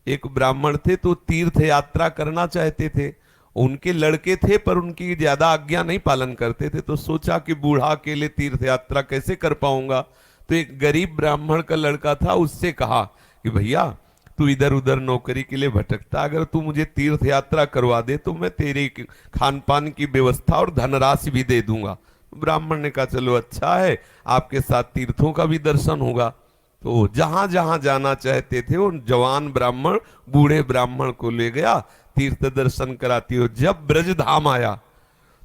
एक ब्राह्मण थे तो तीर्थ यात्रा करना चाहते थे। उनके लड़के थे पर उनकी ज्यादा आज्ञा नहीं पालन करते थे, तो सोचा कि बूढ़ा अकेले तीर्थ यात्रा कैसे कर पाऊंगा। तो एक गरीब ब्राह्मण का लड़का था, उससे कहा कि भैया तू इधर उधर नौकरी के लिए भटकता, अगर तू मुझे तीर्थ यात्रा करवा दे तो मैं तेरे खान पान की व्यवस्था और धनराशि भी दे दूंगा। ब्राह्मण ने कहा चलो अच्छा है, आपके साथ तीर्थों का भी दर्शन होगा। तो जहां जहां जाना चाहते थे वो जवान ब्राह्मण बूढ़े ब्राह्मण को ले गया, तीर्थ दर्शन कराती हो। जब ब्रज धाम आया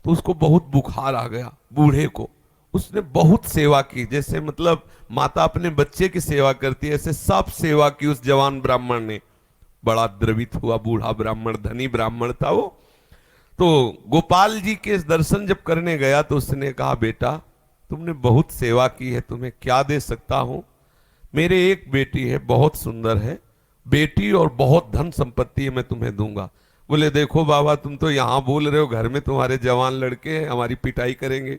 तो उसको बहुत बुखार आ गया बूढ़े को। उसने बहुत सेवा की, जैसे मतलब माता अपने बच्चे की सेवा करती है ऐसे सब सेवा की उस जवान ब्राह्मण ने। बड़ा द्रवित हुआ बूढ़ा ब्राह्मण, धनी ब्राह्मण था वो। तो गोपाल जी के दर्शन जब करने गया तो उसने कहा बेटा तुमने बहुत सेवा की है, तुम्हें क्या दे सकता हूं। मेरे एक बेटी है, बहुत सुंदर है बेटी और बहुत धन संपत्ति है, मैं तुम्हें दूंगा। बोले देखो बाबा तुम तो यहां बोल रहे हो, घर में तुम्हारे जवान लड़के हैं, हमारी पिटाई करेंगे।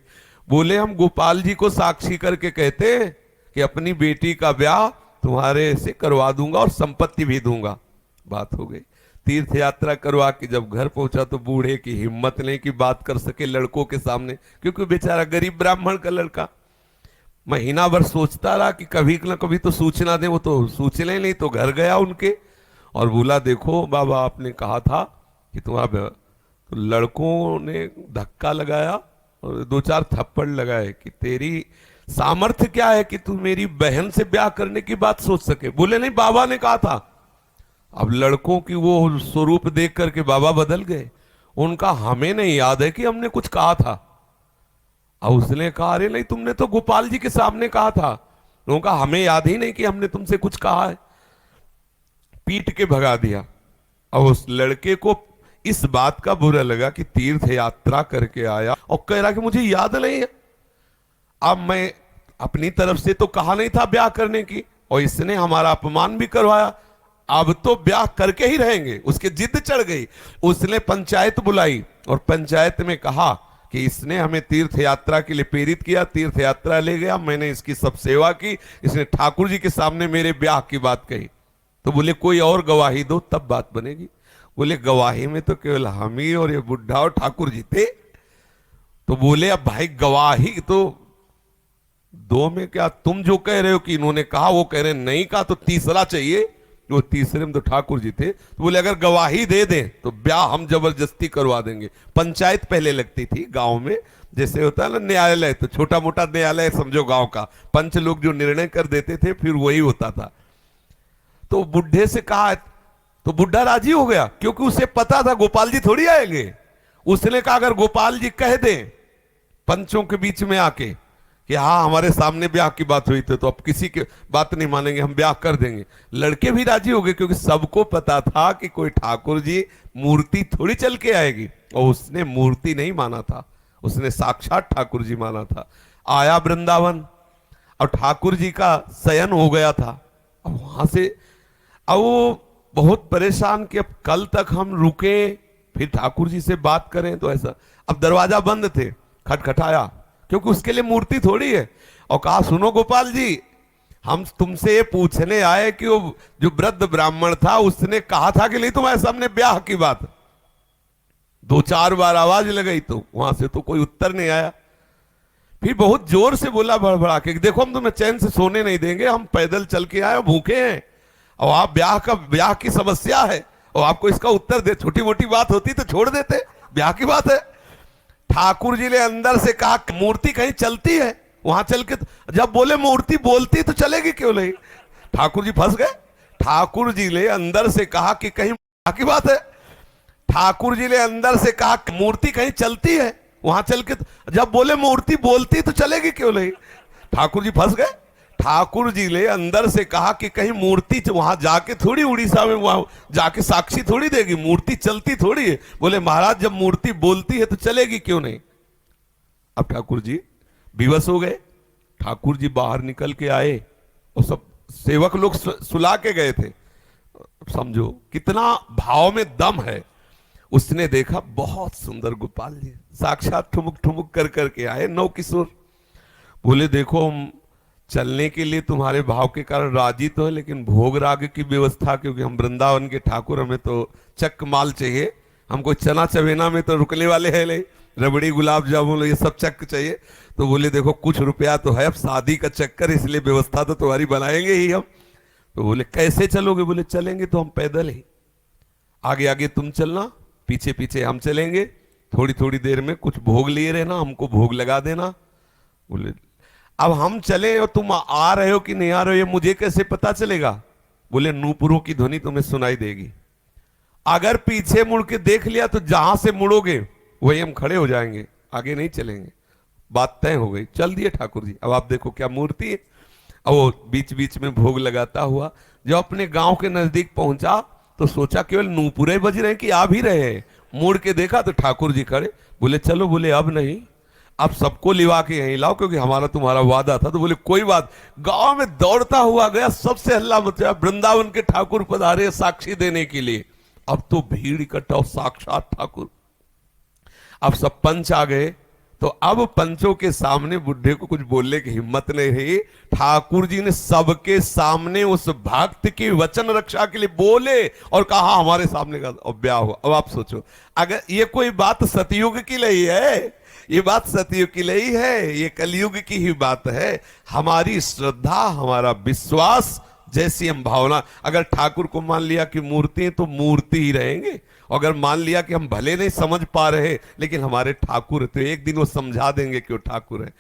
बोले हम गोपाल जी को साक्षी करके कहते हैं कि अपनी बेटी का ब्याह तुम्हारे से करवा दूंगा और संपत्ति भी दूंगा। बात हो गई। तीर्थ यात्रा करवा के जब घर पहुंचा तो बूढ़े की हिम्मत नहीं कि बात कर सके लड़कों के सामने, क्योंकि बेचारा गरीब ब्राह्मण का लड़का। महीना भर सोचता रहा कि कभी ना कभी तो सूचना दे, वो तो सूचना ही नहीं। तो घर गया उनके और बोला देखो बाबा आपने कहा था कि तुम्हारा, तो लड़कों ने धक्का लगाया और दो चार थप्पड़ लगाए कि तेरी सामर्थ्य क्या है कि तू मेरी बहन से ब्याह करने की बात सोच सके। बोले नहीं बाबा ने कहा था। अब लड़कों की वो स्वरूप देख करके बाबा बदल गए। उनका हमें नहीं याद है कि हमने कुछ कहा था। अब उसने कहा अरे नहीं तुमने तो गोपाल जी के सामने कहा था। लोगों का हमें याद ही नहीं कि हमने तुमसे कुछ कहा है। पीट के भगा दिया। अब उस लड़के को इस बात का बुरा लगा कि तीर्थ यात्रा करके आया और कह रहा कि मुझे याद नहीं है। अब मैं अपनी तरफ से तो कहा नहीं था ब्याह करने की, और इसने हमारा अपमान भी करवाया, अब तो ब्याह करके ही रहेंगे। उसके जिद चढ़ गई। उसने पंचायत बुलाई और पंचायत में कहा कि इसने हमें तीर्थ यात्रा के लिए प्रेरित किया, तीर्थ यात्रा ले गया, मैंने इसकी सब सेवा की, इसने ठाकुर जी के सामने मेरे ब्याह की बात कही। तो बोले कोई और गवाही दो तब बात बनेगी। बोले गवाही में तो केवल हम ही और ये बुढ़ा और ठाकुर जी थे। तो बोले अब भाई गवाही तो दो में क्या, तुम जो कह रहे हो कि इन्होंने कहा वो कह रहे नहीं कहा, तो तीसरा चाहिए। वो तीसरे में तो ठाकुर जी थे। तो बोले अगर गवाही दे दें तो ब्याह हम जबरदस्ती करवा देंगे। पंचायत पहले लगती थी गांव में, जैसे होता है ना न्यायालय, तो छोटा मोटा न्यायालय समझो गांव का। पंच लोग जो निर्णय कर देते थे फिर वही होता था। तो बुढ़े से कहा तो बुढ़ा राजी हो गया, क्योंकि उसे पता था गोपाल जी थोड़ी आएंगे। उसने कहा अगर गोपाल जी कह दें पंचों के बीच में आके कि हाँ हमारे सामने ब्याह की बात हुई थी, तो अब किसी की बात नहीं मानेंगे, हम ब्याह कर देंगे। लड़के भी राजी हो गए, क्योंकि सबको पता था कि कोई ठाकुर जी मूर्ति थोड़ी चल के आएगी। और उसने मूर्ति नहीं माना था, उसने साक्षात ठाकुर जी माना था। आया वृंदावन और ठाकुर जी का शयन हो गया था। अब वहां से अब वो बहुत परेशान कि अब कल तक हम रुके फिर ठाकुर जी से बात करें, तो ऐसा। अब दरवाजा बंद थे, खटखटाया, क्योंकि उसके लिए मूर्ति थोड़ी है। और कहा सुनो गोपाल जी, हम तुमसे ये पूछने आए कि वो जो वृद्ध ब्राह्मण था उसने कहा था कि नहीं तुम्हारे सामने ब्याह की बात। दो चार बार आवाज लगाई तो वहां से तो कोई उत्तर नहीं आया। फिर बहुत जोर से बोला भड़बड़ा के, देखो हम तुम्हें चैन से सोने नहीं देंगे, हम पैदल चल के आए, भूखे हैं, और आप ब्याह की समस्या है और आपको इसका उत्तर दे। छोटी मोटी बात होती तो छोड़ देते, ब्याह की बात है। ठाकुर जी ने अंदर से कहा मूर्ति कहीं चलती है, वहां चल के जब बोले मूर्ति बोलती तो चलेगी क्यों नहीं। ठाकुर जी फंस गए। ठाकुर जी ने अंदर से कहा कि कहीं ब्याह की बात है। ठाकुर जी ने अंदर से कहा मूर्ति कहीं चलती है, वहां चल के जब बोले मूर्ति बोलती तो चलेगी क्यों नहीं। ठाकुर जी फंस गए। ठाकुर जी ने अंदर से कहा कि कहीं मूर्ति वहां जाके थोड़ी उड़ीसा में वहां जाके साक्षी थोड़ी देगी, मूर्ति चलती थोड़ी है। बोले महाराज जब मूर्ति बोलती है तो चलेगी क्यों नहीं। अब ठाकुर जी विवश हो गए। ठाकुर जी बाहर निकल के आए और सब सेवक लोग सुला के गए थे। समझो कितना भाव में दम है। उसने देखा बहुत सुंदर गोपाल जी साक्षात ठुमुक ठुमुक कर करके आए, नौ किशोर। बोले देखो चलने के लिए तुम्हारे भाव के कारण राजी तो है, लेकिन भोग राग की व्यवस्था, क्योंकि हम वृंदावन के ठाकुर, हमें तो चक माल चाहिए। हमको चना चवेना में तो रुकने वाले हैं नहीं, रबड़ी गुलाब जामुन ये सब चक चाहिए। तो बोले देखो कुछ रुपया तो है, अब शादी का चक्कर, इसलिए व्यवस्था तो तुम्हारी बनाएंगे ही हम। तो बोले कैसे चलोगे? बोले चलेंगे तो हम पैदल ही, आगे आगे तुम चलना, पीछे पीछे हम चलेंगे, थोड़ी थोड़ी देर में कुछ भोग लिए रहना, हमको भोग लगा देना। बोले अब हम चले और तुम आ रहे हो कि नहीं आ रहे हो ये मुझे कैसे पता चलेगा? बोले नूपुरों की ध्वनि तुम्हें सुनाई देगी, अगर पीछे मुड़ के देख लिया तो जहां से मुड़ोगे वही हम खड़े हो जाएंगे, आगे नहीं चलेंगे। बात तय हो गई, चल दिए ठाकुर जी। अब आप देखो क्या मूर्ति है। अब वो बीच बीच में भोग लगाता हुआ जब अपने गांव के नजदीक पहुंचा तो सोचा केवल नूपुरे बज रहे हैं कि आ भी रहे हैं। मुड़ के देखा तो ठाकुर जी खड़े। बोले चलो, बोले अब नहीं, अब सबको लिवा के यहीं लाओ, क्योंकि हमारा तुम्हारा वादा था। तो बोले कोई बात। गांव में दौड़ता हुआ गया, सबसे हल्ला मचा, वृंदावन के ठाकुर पधारे साक्षी देने के लिए। अब तो भीड़ इकट्ठा हो, साक्षात ठाकुर। अब सब पंच आ गए, तो अब पंचों के सामने बुढ़े को कुछ बोलने की हिम्मत नहीं रही। ठाकुर जी ने सबके सामने उस भक्त की वचन रक्षा के लिए बोले और कहा हमारे सामने का और ब्याह हुआ। अब आप सोचो, अगर ये कोई बात सतयुग की नहीं है, ये बात सतयुग की नहीं है, ये कलयुग की ही बात है। हमारी श्रद्धा, हमारा विश्वास, जैसी हम भावना, अगर ठाकुर को मान लिया कि मूर्ति है तो मूर्ति ही रहेंगे, अगर मान लिया कि हम भले नहीं समझ पा रहे लेकिन हमारे ठाकुर है, तो एक दिन वो समझा देंगे कि वो ठाकुर है।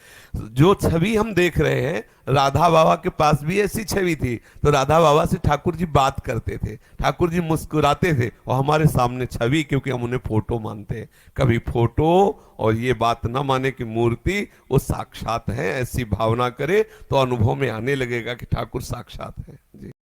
जो छवि हम देख रहे हैं, राधा बाबा के पास भी ऐसी छवि थी। तो राधा बाबा से ठाकुर जी बात करते थे, ठाकुर जी मुस्कुराते थे, और हमारे सामने छवि, क्योंकि हम उन्हें फोटो मानते हैं। कभी फोटो और ये बात ना माने कि मूर्ति वो साक्षात है, ऐसी भावना करे तो अनुभव में आने लगेगा कि ठाकुर साक्षात है। जी।